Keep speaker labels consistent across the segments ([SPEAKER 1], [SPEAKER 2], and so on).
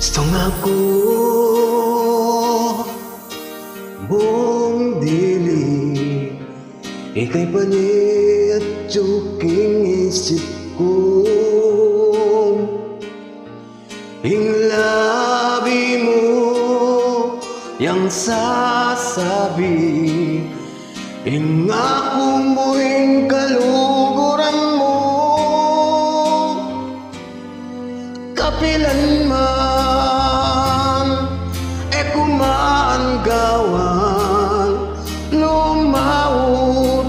[SPEAKER 1] Gustong ako mong dili, ika'y pani at tsuking isip ko. Inglabi mo yang sasabi, ingako mo'y kaluguran mo. Kapilan man e kumaan gawan, lumaot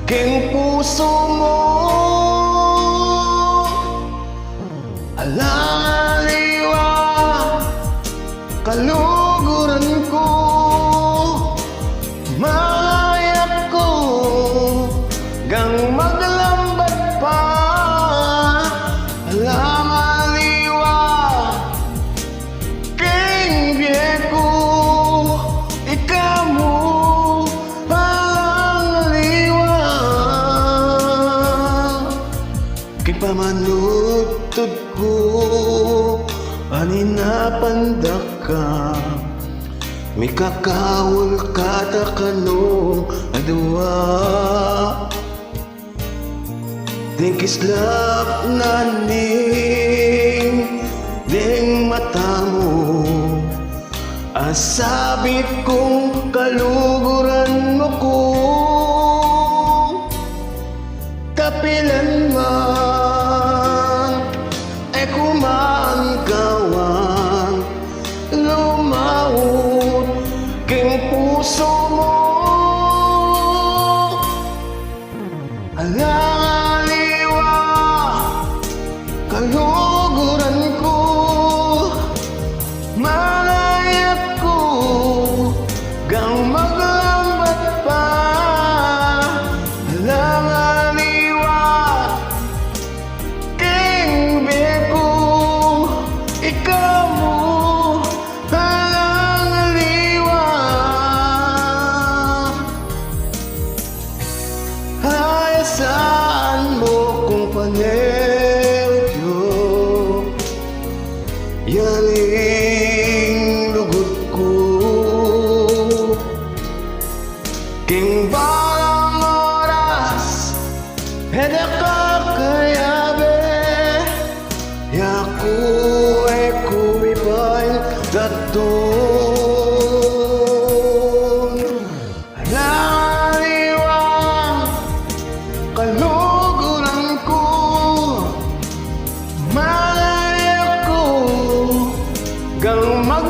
[SPEAKER 1] king puso mo. Alaliwa kaluguran ko, mayak ko gang maglambat pa. Alaliwa king bieko, ikaw mo alaliwa. Kay pamanutod ko aninapandak ka, may kakawal kata kanong adwa. Tingkislap na ning mata mo, asabit kong kaluguran mo ko. Kapilan man e kumaan gawan, lumaot king puso mo. Alaliwa kaluguran ko, malayap ko gang maglambat pa. Alaliwa king beko, ikaw mo alaliwa. Hayasaan mo kung panelyo, yaning lugot ko. King balang oras heda ka kayabe, yaku e kumipay daton. Alaliwa kaluguran ko, malaya ko gang mag